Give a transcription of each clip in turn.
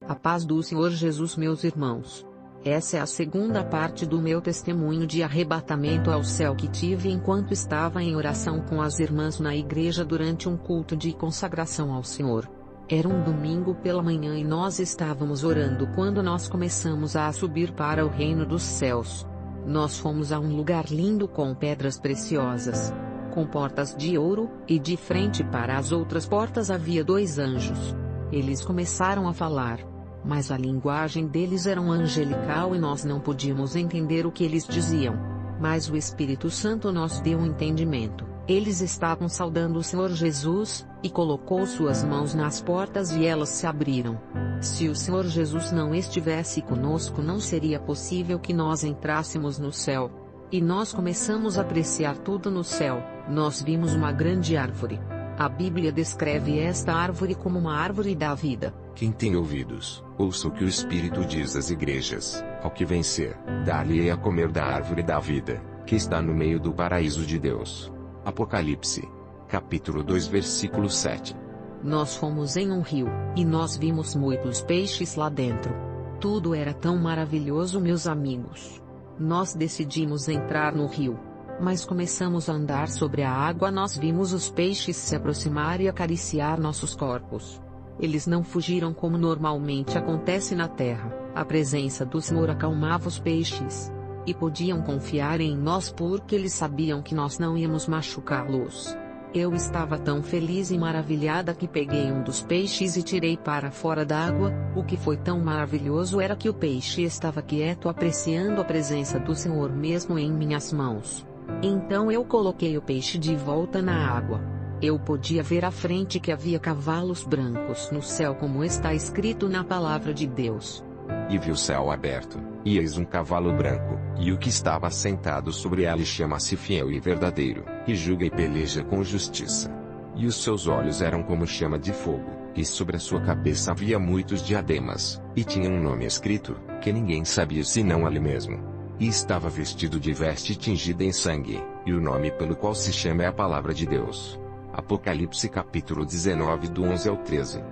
A paz do Senhor Jesus, meus irmãos. Essa é a segunda parte do meu testemunho de arrebatamento ao céu que tive enquanto estava em oração com as irmãs na igreja durante um culto de consagração ao Senhor. Era um domingo pela manhã e nós estávamos orando quando nós começamos a subir para o reino dos céus. Nós fomos a um lugar lindo com pedras preciosas, com portas de ouro, e de frente para as outras portas havia 2 anjos. Eles começaram a falar, mas a linguagem deles era angelical e nós não podíamos entender o que eles diziam. Mas o Espírito Santo nos deu um entendimento. Eles estavam saudando o Senhor Jesus, e colocou suas mãos nas portas e elas se abriram. Se o Senhor Jesus não estivesse conosco, não seria possível que nós entrássemos no céu. E nós começamos a apreciar tudo no céu. Nós vimos uma grande árvore. A Bíblia descreve esta árvore como uma árvore da vida. Quem tem ouvidos, ouça o que o Espírito diz às igrejas. Ao que vencer, dar-lhe-ei a comer da árvore da vida, que está no meio do paraíso de Deus. Apocalipse, capítulo 2, versículo 7. Nós fomos em um rio, e nós vimos muitos peixes lá dentro. Tudo era tão maravilhoso, meus amigos. Nós decidimos entrar no rio. Mas começamos a andar sobre a água, nós vimos os peixes se aproximar e acariciar nossos corpos. Eles não fugiram como normalmente acontece na terra. A presença do Senhor acalmava os peixes. E podiam confiar em nós porque eles sabiam que nós não íamos machucá-los. Eu estava tão feliz e maravilhada que peguei um dos peixes e tirei para fora d'água. O que foi tão maravilhoso era que o peixe estava quieto apreciando a presença do Senhor mesmo em minhas mãos. Então eu coloquei o peixe de volta na água. Eu podia ver à frente que havia cavalos brancos no céu, como está escrito na palavra de Deus. E vi o céu aberto, e eis um cavalo branco, e o que estava sentado sobre ele chama-se Fiel e Verdadeiro, e julga e peleja com justiça. E os seus olhos eram como chama de fogo, e sobre a sua cabeça havia muitos diademas, e tinha um nome escrito, que ninguém sabia senão ele mesmo. E estava vestido de veste tingida em sangue, e o nome pelo qual se chama é a Palavra de Deus. Apocalipse capítulo 19 do 11 ao 13.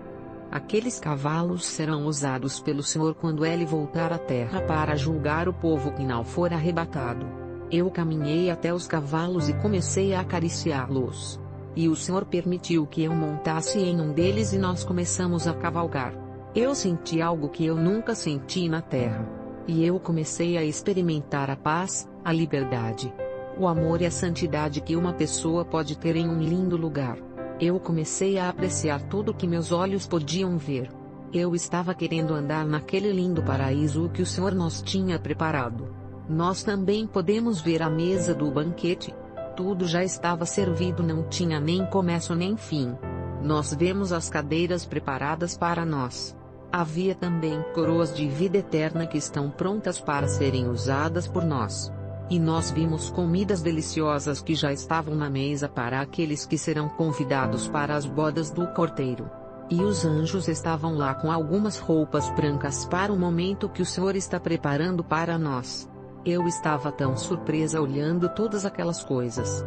Aqueles cavalos serão usados pelo Senhor quando ele voltar à terra para julgar o povo que não for arrebatado. Eu caminhei até os cavalos e comecei a acariciá-los. E o Senhor permitiu que eu montasse em um deles e nós começamos a cavalgar. Eu senti algo que eu nunca senti na terra. E eu comecei a experimentar a paz, a liberdade, o amor e a santidade que uma pessoa pode ter em um lindo lugar. Eu comecei a apreciar tudo que meus olhos podiam ver. Eu estava querendo andar naquele lindo paraíso que o Senhor nos tinha preparado. Nós também podemos ver a mesa do banquete. Tudo já estava servido, não tinha nem começo nem fim. Nós vemos as cadeiras preparadas para nós. Havia também coroas de vida eterna que estão prontas para serem usadas por nós. E nós vimos comidas deliciosas que já estavam na mesa para aqueles que serão convidados para as bodas do Cordeiro. E os anjos estavam lá com algumas roupas brancas para o momento que o Senhor está preparando para nós. Eu estava tão surpresa olhando todas aquelas coisas.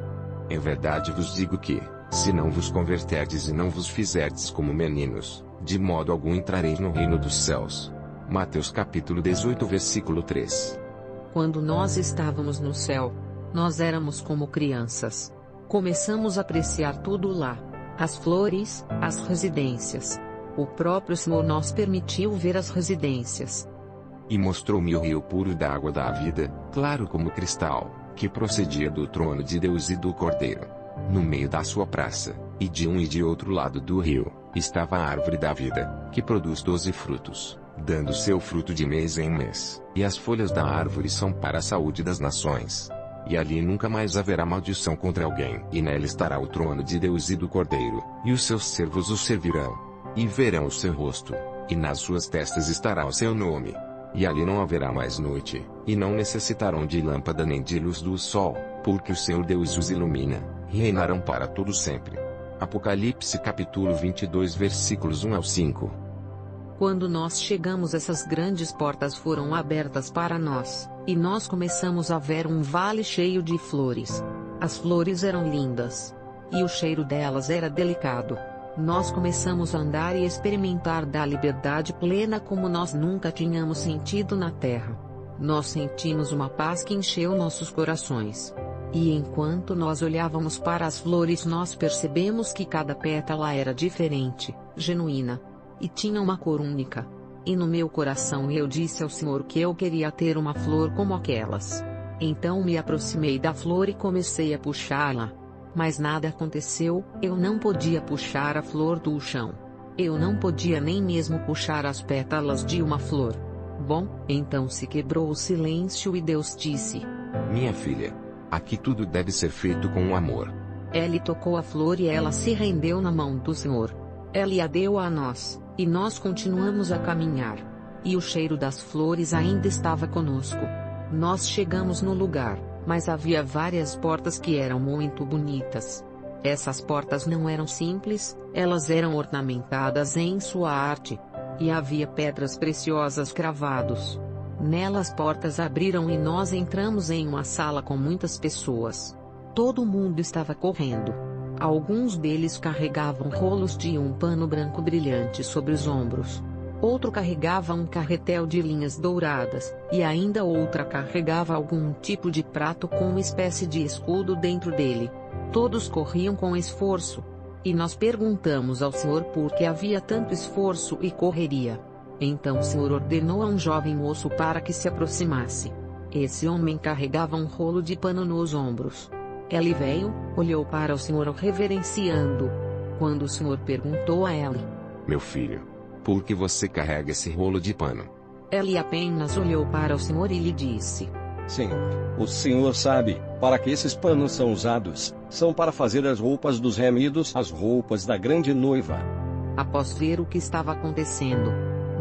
Em verdade vos digo que, se não vos converterdes e não vos fizerdes como meninos, de modo algum entrareis no reino dos céus. Mateus capítulo 18 versículo 3. Quando nós estávamos no céu, nós éramos como crianças. Começamos a apreciar tudo lá. As flores, as residências. O próprio Senhor nos permitiu ver as residências. E mostrou-me o rio puro da água da vida, claro como cristal, que procedia do trono de Deus e do Cordeiro. No meio da sua praça, e de um e de outro lado do rio, estava a árvore da vida, que produz 12 frutos, dando seu fruto de mês em mês, e as folhas da árvore são para a saúde das nações. E ali nunca mais haverá maldição contra alguém. E nela estará o trono de Deus e do Cordeiro, e os seus servos o servirão. E verão o seu rosto, e nas suas testas estará o seu nome. E ali não haverá mais noite, e não necessitarão de lâmpada nem de luz do sol, porque o Senhor Deus os ilumina, e reinarão para todo sempre. Apocalipse capítulo 22 versículos 1 ao 5. Quando nós chegamos, essas grandes portas foram abertas para nós, e nós começamos a ver um vale cheio de flores. As flores eram lindas. E o cheiro delas era delicado. Nós começamos a andar e experimentar da liberdade plena como nós nunca tínhamos sentido na terra. Nós sentimos uma paz que encheu nossos corações. E enquanto nós olhávamos para as flores, nós percebemos que cada pétala era diferente, genuína, e tinha uma cor única. E no meu coração eu disse ao Senhor que eu queria ter uma flor como aquelas. Então me aproximei da flor e comecei a puxá-la. Mas nada aconteceu, eu não podia puxar a flor do chão. Eu não podia nem mesmo puxar as pétalas de uma flor. Bom, então se quebrou o silêncio e Deus disse: Minha filha, aqui tudo deve ser feito com amor. Ele tocou a flor e ela se rendeu na mão do Senhor. Ele a deu a nós, e nós continuamos a caminhar. E o cheiro das flores ainda estava conosco. Nós chegamos no lugar, mas havia várias portas que eram muito bonitas. Essas portas não eram simples, elas eram ornamentadas em sua arte. E havia pedras preciosas cravados. Nelas portas abriram e nós entramos em uma sala com muitas pessoas. Todo mundo estava correndo. Alguns deles carregavam rolos de um pano branco brilhante sobre os ombros. Outro carregava um carretel de linhas douradas, e ainda outra carregava algum tipo de prato com uma espécie de escudo dentro dele. Todos corriam com esforço. E nós perguntamos ao Senhor por que havia tanto esforço e correria. Então o Senhor ordenou a um jovem moço para que se aproximasse. Esse homem carregava um rolo de pano nos ombros. Ele veio, olhou para o Senhor reverenciando. Quando o Senhor perguntou a ele: Meu filho, por que você carrega esse rolo de pano? Ele apenas olhou para o Senhor e lhe disse: Senhor, o Senhor sabe, para que esses panos são usados, são para fazer as roupas dos remidos, as roupas da grande noiva. Após ver o que estava acontecendo,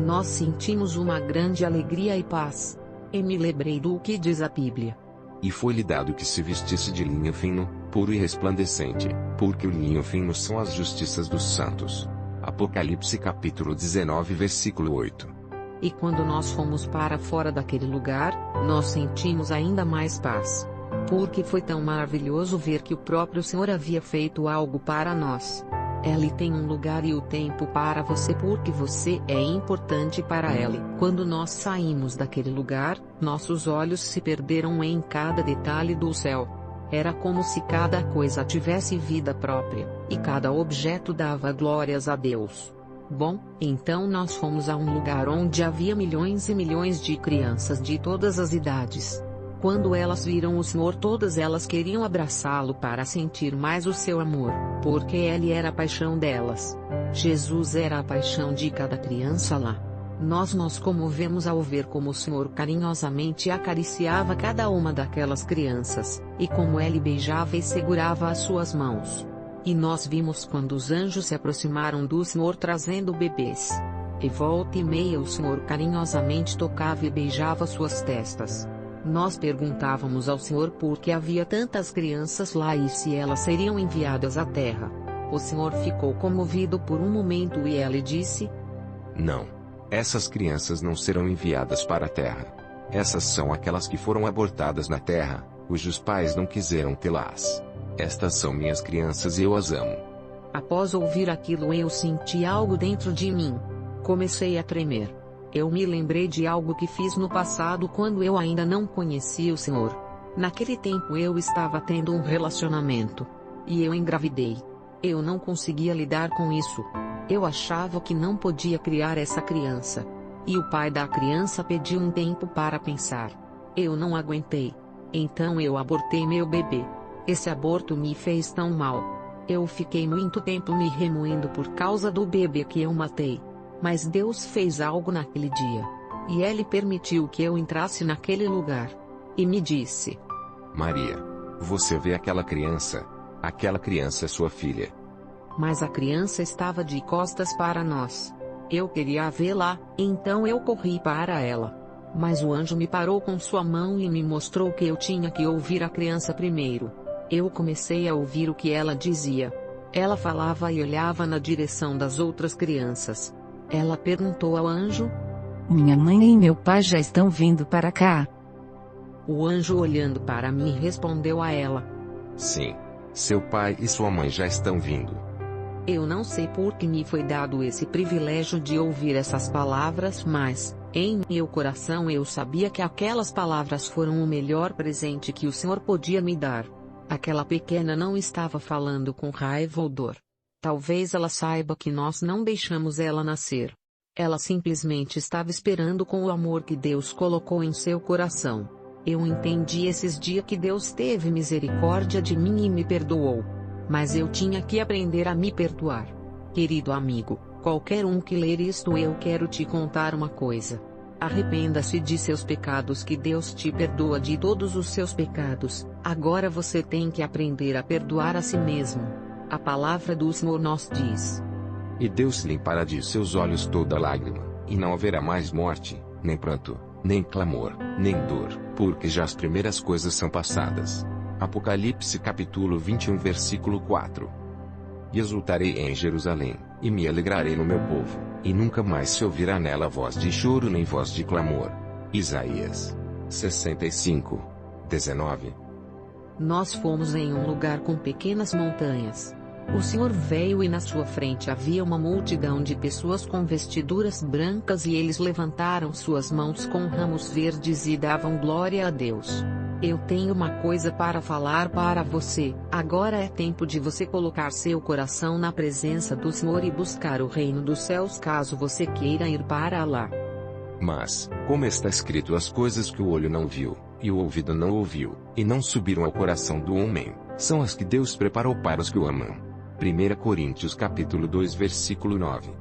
nós sentimos uma grande alegria e paz. E me lembrei do que diz a Bíblia. E foi-lhe dado que se vestisse de linho fino, puro e resplandecente, porque o linho fino são as justiças dos santos. Apocalipse capítulo 19 versículo 8. E quando nós fomos para fora daquele lugar, nós sentimos ainda mais paz. Porque foi tão maravilhoso ver que o próprio Senhor havia feito algo para nós. Ele tem um lugar e o tempo para você porque você é importante para Ele. Quando nós saímos daquele lugar, nossos olhos se perderam em cada detalhe do céu. Era como se cada coisa tivesse vida própria, e cada objeto dava glórias a Deus. Bom, então nós fomos a um lugar onde havia milhões e milhões de crianças de todas as idades. Quando elas viram o Senhor, todas elas queriam abraçá-lo para sentir mais o seu amor, porque Ele era a paixão delas. Jesus era a paixão de cada criança lá. Nós nos comovemos ao ver como o Senhor carinhosamente acariciava cada uma daquelas crianças, e como Ele beijava e segurava as suas mãos. E nós vimos quando os anjos se aproximaram do Senhor trazendo bebês. E volta e meia o Senhor carinhosamente tocava e beijava suas testas. Nós perguntávamos ao Senhor por que havia tantas crianças lá e se elas seriam enviadas à terra. O Senhor ficou comovido por um momento e Ele disse: Não. Essas crianças não serão enviadas para a terra. Essas são aquelas que foram abortadas na terra, cujos pais não quiseram tê-las. Estas são minhas crianças e eu as amo. Após ouvir aquilo, eu senti algo dentro de mim. Comecei a tremer. Eu me lembrei de algo que fiz no passado quando eu ainda não conhecia o Senhor. Naquele tempo eu estava tendo um relacionamento. E eu engravidei. Eu não conseguia lidar com isso. Eu achava que não podia criar essa criança. E o pai da criança pediu um tempo para pensar. Eu não aguentei. Então eu abortei meu bebê. Esse aborto me fez tão mal. Eu fiquei muito tempo me remoendo por causa do bebê que eu matei. Mas Deus fez algo naquele dia. E Ele permitiu que eu entrasse naquele lugar. E me disse: Maria, você vê aquela criança? Aquela criança é sua filha. Mas a criança estava de costas para nós. Eu queria vê-la, então eu corri para ela. Mas o anjo me parou com sua mão e me mostrou que eu tinha que ouvir a criança primeiro. Eu comecei a ouvir o que ela dizia. Ela falava e olhava na direção das outras crianças. Ela perguntou ao anjo: Minha mãe e meu pai já estão vindo para cá? O anjo, olhando para mim, respondeu a ela: Sim. Seu pai e sua mãe já estão vindo. Eu não sei por que me foi dado esse privilégio de ouvir essas palavras, mas, em meu coração eu sabia que aquelas palavras foram o melhor presente que o Senhor podia me dar. Aquela pequena não estava falando com raiva ou dor. Talvez ela saiba que nós não deixamos ela nascer. Ela simplesmente estava esperando com o amor que Deus colocou em seu coração. Eu entendi esses dias que Deus teve misericórdia de mim e me perdoou. Mas eu tinha que aprender a me perdoar. Querido amigo, qualquer um que ler isto, eu quero te contar uma coisa. Arrependa-se de seus pecados, que Deus te perdoa de todos os seus pecados. Agora você tem que aprender a perdoar a si mesmo. A palavra do Senhor nos diz: E Deus limpará de seus olhos toda lágrima, e não haverá mais morte, nem pranto, nem clamor, nem dor, porque já as primeiras coisas são passadas. Apocalipse capítulo 21 versículo 4. E exultarei em Jerusalém, e me alegrarei no meu povo, e nunca mais se ouvirá nela voz de choro nem voz de clamor. Isaías 65, 19. Nós fomos em um lugar com pequenas montanhas. O Senhor veio e na sua frente havia uma multidão de pessoas com vestiduras brancas e eles levantaram suas mãos com ramos verdes e davam glória a Deus. Eu tenho uma coisa para falar para você. Agora é tempo de você colocar seu coração na presença do Senhor e buscar o reino dos céus caso você queira ir para lá. Mas, como está escrito, as coisas que o olho não viu, e o ouvido não ouviu, e não subiram ao coração do homem, são as que Deus preparou para os que o amam. 1 Coríntios capítulo 2 versículo 9.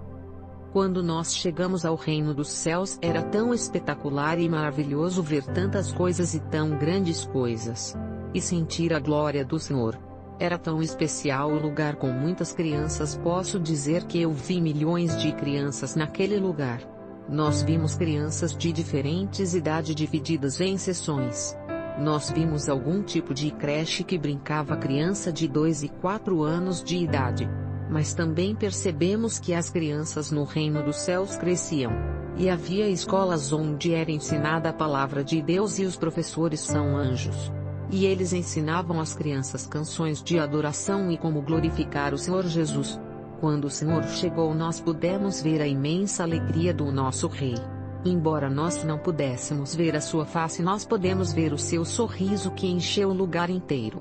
Quando nós chegamos ao reino dos céus, era tão espetacular e maravilhoso ver tantas coisas e tão grandes coisas. E sentir a glória do Senhor. Era tão especial o lugar com muitas crianças. Posso dizer que eu vi milhões de crianças naquele lugar. Nós vimos crianças de diferentes idades divididas em seções. Nós vimos algum tipo de creche que brincava criança de 2 e 4 anos de idade. Mas também percebemos que as crianças no reino dos céus cresciam. E havia escolas onde era ensinada a palavra de Deus e os professores são anjos. E eles ensinavam às crianças canções de adoração e como glorificar o Senhor Jesus. Quando o Senhor chegou, nós pudemos ver a imensa alegria do nosso Rei. Embora nós não pudéssemos ver a sua face, nós podemos ver o seu sorriso que encheu o lugar inteiro.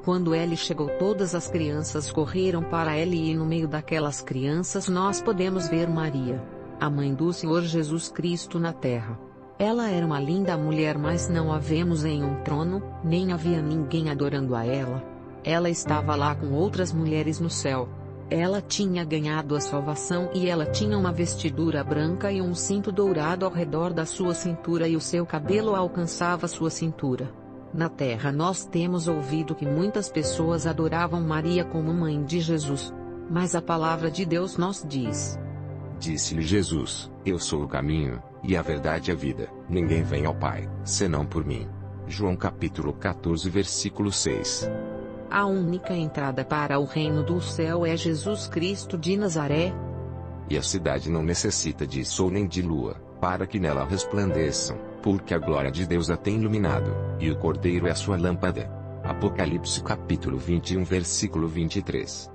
Quando ele chegou, todas as crianças correram para ele e no meio daquelas crianças nós podemos ver Maria, a mãe do Senhor Jesus Cristo na terra. Ela era uma linda mulher, mas não a vemos em um trono, nem havia ninguém adorando a ela. Ela estava lá com outras mulheres no céu. Ela tinha ganhado a salvação e ela tinha uma vestidura branca e um cinto dourado ao redor da sua cintura e o seu cabelo alcançava sua cintura. Na terra nós temos ouvido que muitas pessoas adoravam Maria como mãe de Jesus. Mas a palavra de Deus nos diz: Disse-lhe Jesus: Eu sou o caminho, e a verdade e a vida. Ninguém vem ao Pai, senão por mim. João capítulo 14 versículo 6. A única entrada para o reino do céu é Jesus Cristo de Nazaré. E a cidade não necessita de sol nem de lua, para que nela resplandeçam, porque a glória de Deus a tem iluminado, e o Cordeiro é a sua lâmpada. Apocalipse capítulo 21 versículo 23.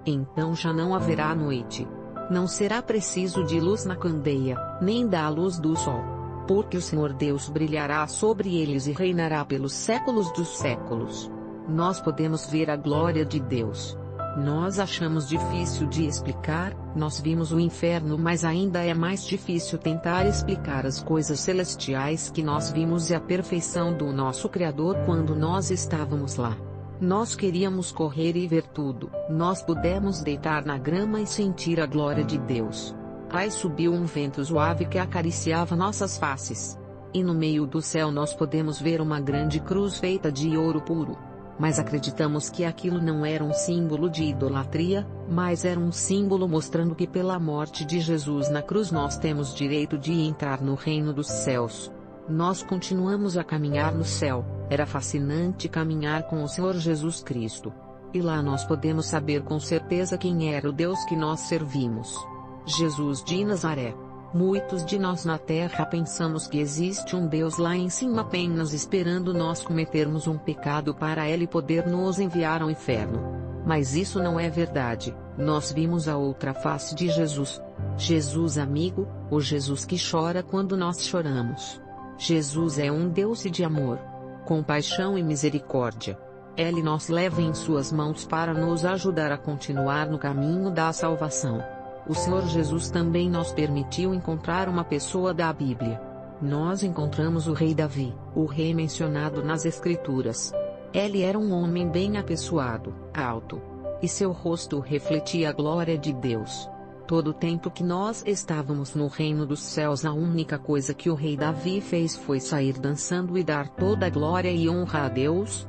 Então já não haverá noite. Não será preciso de luz na candeia, nem da luz do sol. Porque o Senhor Deus brilhará sobre eles e reinará pelos séculos dos séculos. Nós podemos ver a glória de Deus. Nós achamos difícil de explicar, nós vimos o inferno, mas ainda é mais difícil tentar explicar as coisas celestiais que nós vimos e a perfeição do nosso Criador quando nós estávamos lá. Nós queríamos correr e ver tudo, nós pudemos deitar na grama e sentir a glória de Deus. Aí subiu um vento suave que acariciava nossas faces. E no meio do céu nós podemos ver uma grande cruz feita de ouro puro. Mas acreditamos que aquilo não era um símbolo de idolatria, mas era um símbolo mostrando que pela morte de Jesus na cruz nós temos direito de entrar no reino dos céus. Nós continuamos a caminhar no céu. Era fascinante caminhar com o Senhor Jesus Cristo. E lá nós podemos saber com certeza quem era o Deus que nós servimos. Jesus de Nazaré. Muitos de nós na terra pensamos que existe um Deus lá em cima apenas esperando nós cometermos um pecado para ele poder nos enviar ao inferno. Mas isso não é verdade. Nós vimos a outra face de Jesus. Jesus amigo, o Jesus que chora quando nós choramos. Jesus é um Deus de amor, compaixão e misericórdia. Ele nos leva em suas mãos para nos ajudar a continuar no caminho da salvação. O Senhor Jesus também nos permitiu encontrar uma pessoa da Bíblia. Nós encontramos o rei Davi, o rei mencionado nas Escrituras. Ele era um homem bem apessoado, alto, e seu rosto refletia a glória de Deus. Todo o tempo que nós estávamos no reino dos céus, a única coisa que o rei Davi fez foi sair dançando e dar toda a glória e honra a Deus.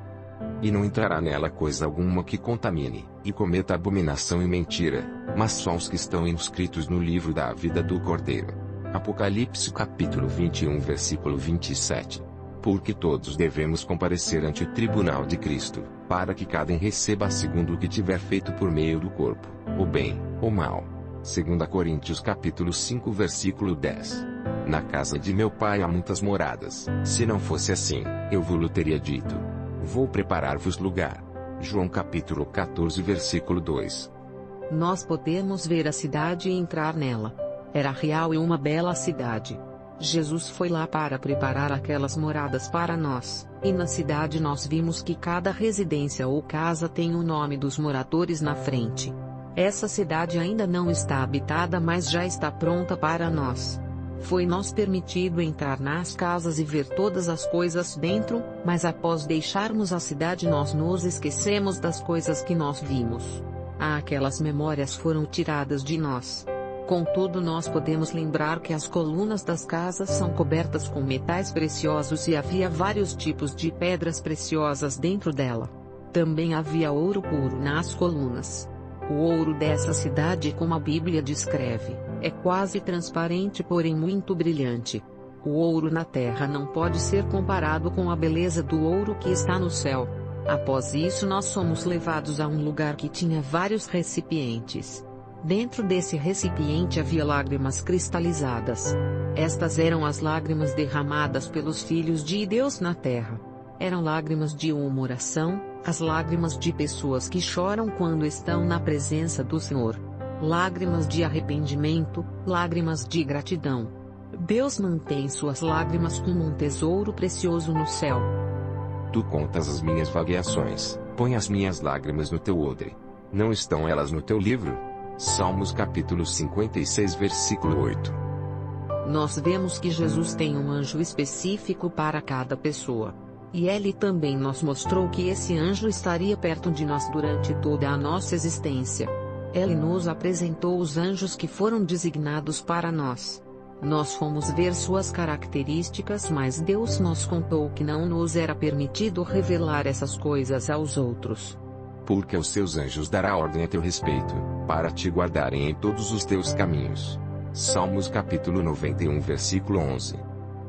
E não entrará nela coisa alguma que contamine, e cometa abominação e mentira, mas só os que estão inscritos no livro da vida do Cordeiro. Apocalipse capítulo 21 versículo 27. Porque todos devemos comparecer ante o tribunal de Cristo, para que cada um receba segundo o que tiver feito por meio do corpo, o bem, ou mal. 2 Coríntios capítulo 5 versículo 10. Na casa de meu pai há muitas moradas, se não fosse assim, eu vos teria dito. Vou preparar-vos lugar. João capítulo 14 versículo 2. Nós podemos ver a cidade e entrar nela. Era real e uma bela cidade. Jesus foi lá para preparar aquelas moradas para nós, e na cidade nós vimos que cada residência ou casa tem o nome dos moradores na frente. Essa cidade ainda não está habitada, mas já está pronta para nós. Foi-nos permitido entrar nas casas e ver todas as coisas dentro, mas após deixarmos a cidade nós nos esquecemos das coisas que nós vimos. Aquelas memórias foram tiradas de nós. Contudo, nós podemos lembrar que as colunas das casas são cobertas com metais preciosos e havia vários tipos de pedras preciosas dentro dela. Também havia ouro puro nas colunas. O ouro dessa cidade, como a Bíblia descreve, é quase transparente, porém muito brilhante. O ouro na terra não pode ser comparado com a beleza do ouro que está no céu. Após isso, nós somos levados a um lugar que tinha vários recipientes. Dentro desse recipiente havia lágrimas cristalizadas. Estas eram as lágrimas derramadas pelos filhos de Deus na terra. Eram lágrimas de uma oração, as lágrimas de pessoas que choram quando estão na presença do Senhor. Lágrimas de arrependimento, lágrimas de gratidão. Deus mantém suas lágrimas como um tesouro precioso no céu. Tu contas as minhas vagueações, põe as minhas lágrimas no teu odre. Não estão elas no teu livro? Salmos capítulo 56 versículo 8. Nós vemos que Jesus tem um anjo específico para cada pessoa. E ele também nos mostrou que esse anjo estaria perto de nós durante toda a nossa existência. Ele nos apresentou os anjos que foram designados para nós. Nós fomos ver suas características, mas Deus nos contou que não nos era permitido revelar essas coisas aos outros. Porque aos seus anjos dará ordem a teu respeito, para te guardarem em todos os teus caminhos. Salmos capítulo 91 versículo 11.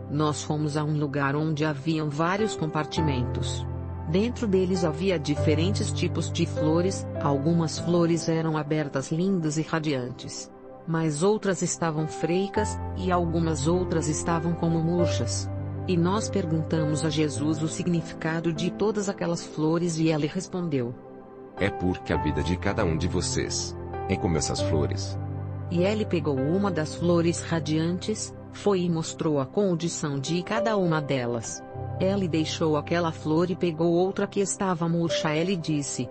Nós fomos a um lugar onde haviam vários compartimentos. Dentro deles havia diferentes tipos de flores, algumas flores eram abertas lindas e radiantes. Mas outras estavam frescas, e algumas outras estavam como murchas. E nós perguntamos a Jesus o significado de todas aquelas flores e ele respondeu: é porque a vida de cada um de vocês é como essas flores. E ele pegou uma das flores radiantes, foi e mostrou a condição de cada uma delas. Ele deixou aquela flor e pegou outra que estava murcha. Ele disse: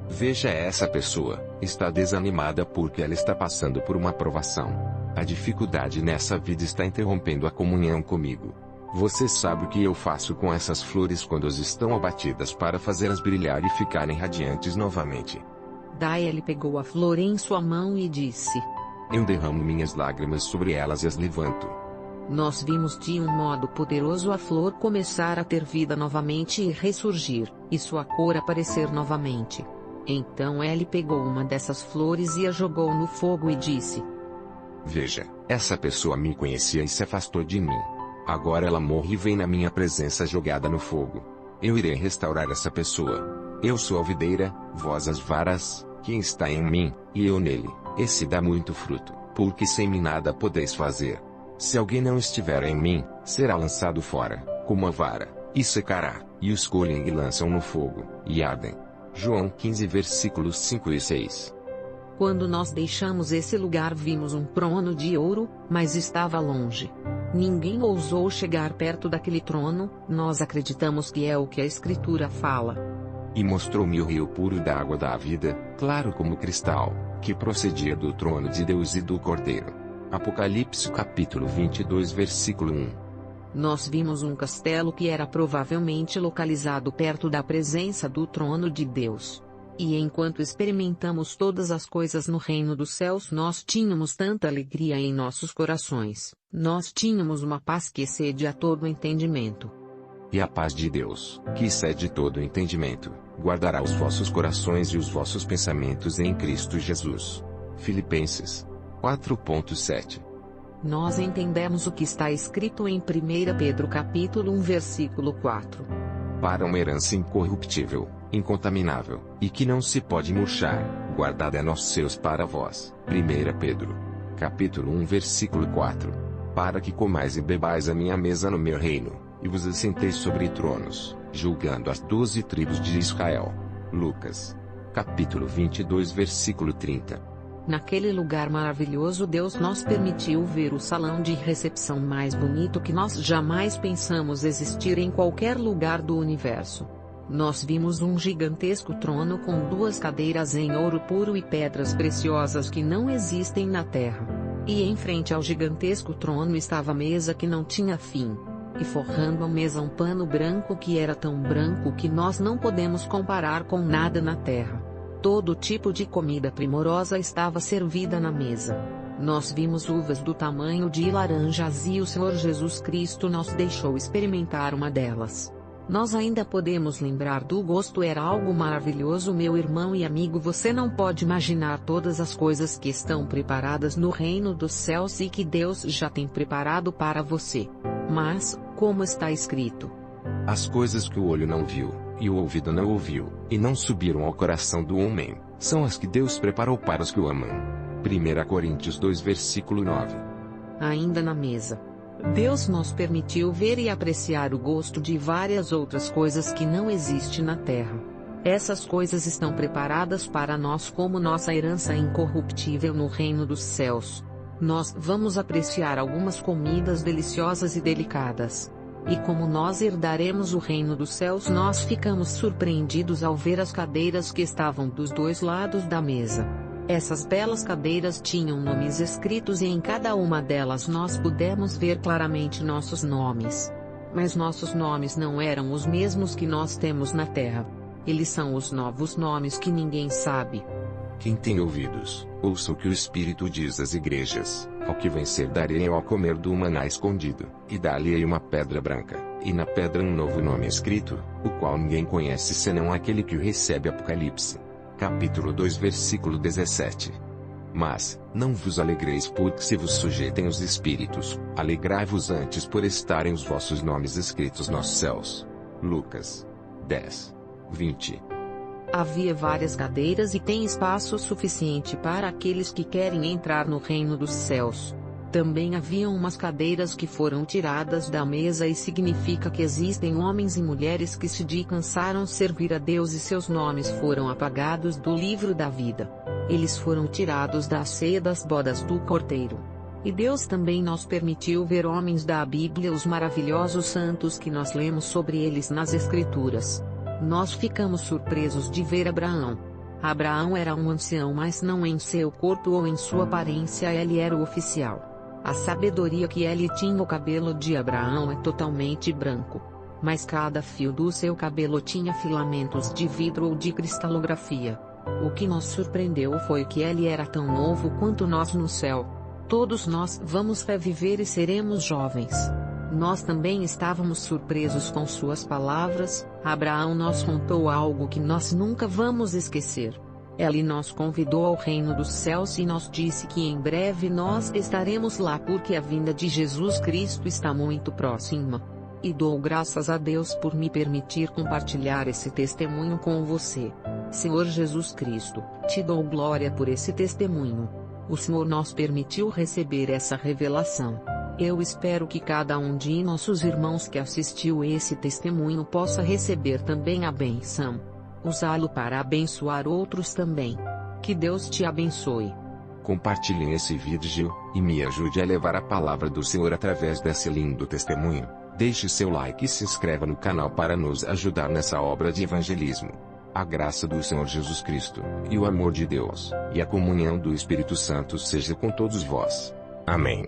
veja, essa pessoa está desanimada porque ela está passando por uma provação. A dificuldade nessa vida está interrompendo a comunhão comigo. Você sabe o que eu faço com essas flores quando as estão abatidas para fazê-las brilhar e ficarem radiantes novamente? Daí ele pegou a flor em sua mão e disse: eu derramo minhas lágrimas sobre elas e as levanto. Nós vimos de um modo poderoso a flor começar a ter vida novamente e ressurgir, e sua cor aparecer novamente. Então ele pegou uma dessas flores e a jogou no fogo e disse: veja, essa pessoa me conhecia e se afastou de mim. Agora ela morre e vem na minha presença jogada no fogo. Eu irei restaurar essa pessoa. Eu sou a videira, vós as varas, quem está em mim, e eu nele, esse dá muito fruto, porque sem mim nada podeis fazer. Se alguém não estiver em mim, será lançado fora, como a vara, e secará, e os colhem e lançam no fogo, e ardem. João 15 versículos 5 e 6. Quando nós deixamos esse lugar, vimos um trono de ouro, mas estava longe. Ninguém ousou chegar perto daquele trono. Nós acreditamos que é o que a Escritura fala. E mostrou-me o rio puro da água da vida, claro como cristal, que procedia do trono de Deus e do Cordeiro. Apocalipse capítulo 22 versículo 1. Nós vimos um castelo que era provavelmente localizado perto da presença do trono de Deus. E enquanto experimentamos todas as coisas no reino dos céus, nós tínhamos tanta alegria em nossos corações. Nós tínhamos uma paz que excede a todo entendimento. E a paz de Deus, que excede todo entendimento, guardará os vossos corações e os vossos pensamentos em Cristo Jesus. Filipenses 4:7. Nós entendemos o que está escrito em 1 Pedro capítulo 1 versículo 4. Para uma herança incorruptível, incontaminável, e que não se pode murchar, guardada a nós seus para vós. 1 Pedro capítulo 1 versículo 4. Para que comais e bebais a minha mesa no meu reino, e vos assenteis sobre tronos, julgando as 12 tribos de Israel. Lucas capítulo 22 versículo 30. Naquele lugar maravilhoso, Deus nos permitiu ver o salão de recepção mais bonito que nós jamais pensamos existir em qualquer lugar do universo. Nós vimos um gigantesco trono com 2 cadeiras em ouro puro e pedras preciosas que não existem na terra. E em frente ao gigantesco trono estava a mesa que não tinha fim. E forrando a mesa um pano branco que era tão branco que nós não podemos comparar com nada na terra. Todo tipo de comida primorosa estava servida na mesa. Nós vimos uvas do tamanho de laranjas e o Senhor Jesus Cristo nos deixou experimentar uma delas. Nós ainda podemos lembrar do gosto, era algo maravilhoso. Meu irmão e amigo, você não pode imaginar todas as coisas que estão preparadas no reino dos céus e que Deus já tem preparado para você. Mas, como está escrito, as coisas que o olho não viu, e o ouvido não ouviu, e não subiram ao coração do homem, são as que Deus preparou para os que o amam. 1 Coríntios 2 versículo 9. Ainda na mesa, Deus nos permitiu ver e apreciar o gosto de várias outras coisas que não existem na terra. Essas coisas estão preparadas para nós como nossa herança incorruptível no reino dos céus. Nós vamos apreciar algumas comidas deliciosas e delicadas. E como nós herdaremos o reino dos céus, nós ficamos surpreendidos ao ver as cadeiras que estavam dos 2 lados da mesa. Essas belas cadeiras tinham nomes escritos e em cada uma delas nós pudemos ver claramente nossos nomes. Mas nossos nomes não eram os mesmos que nós temos na terra. Eles são os novos nomes que ninguém sabe. Quem tem ouvidos, ouça o que o Espírito diz às igrejas. Ao que vencer darei ao comer do maná escondido, e dá-lhe uma pedra branca, e na pedra um novo nome escrito, o qual ninguém conhece senão aquele que o recebe. Apocalipse capítulo 2 versículo 17. Mas, não vos alegreis porque se vos sujeitem os espíritos, alegrai-vos antes por estarem os vossos nomes escritos nos céus. Lucas 10, 20. Havia várias cadeiras e tem espaço suficiente para aqueles que querem entrar no reino dos céus. Também haviam umas cadeiras que foram tiradas da mesa e significa que existem homens e mulheres que se cansaram de servir a Deus e seus nomes foram apagados do livro da vida. Eles foram tirados da ceia das bodas do Cordeiro. E Deus também nos permitiu ver homens da Bíblia, os maravilhosos santos que nós lemos sobre eles nas Escrituras. Nós ficamos surpresos de ver Abraão. Abraão era um ancião, mas não em seu corpo ou em sua aparência, ele era o oficial. A sabedoria que ele tinha. O cabelo de Abraão é totalmente branco. Mas cada fio do seu cabelo tinha filamentos de vidro ou de cristalografia. O que nos surpreendeu foi que ele era tão novo quanto nós no céu. Todos nós vamos reviver e seremos jovens. Nós também estávamos surpresos com suas palavras. Abraão nos contou algo que nós nunca vamos esquecer. Ele nos convidou ao reino dos céus e nos disse que em breve nós estaremos lá porque a vinda de Jesus Cristo está muito próxima. E dou graças a Deus por me permitir compartilhar esse testemunho com você. Senhor Jesus Cristo, te dou glória por esse testemunho. O Senhor nos permitiu receber essa revelação. Eu espero que cada um de nossos irmãos que assistiu esse testemunho possa receber também a benção. Usá-lo para abençoar outros também. Que Deus te abençoe. Compartilhem esse vídeo, e me ajude a levar a palavra do Senhor através desse lindo testemunho. Deixe seu like e se inscreva no canal para nos ajudar nessa obra de evangelismo. A graça do Senhor Jesus Cristo, e o amor de Deus, e a comunhão do Espírito Santo seja com todos vós. Amém.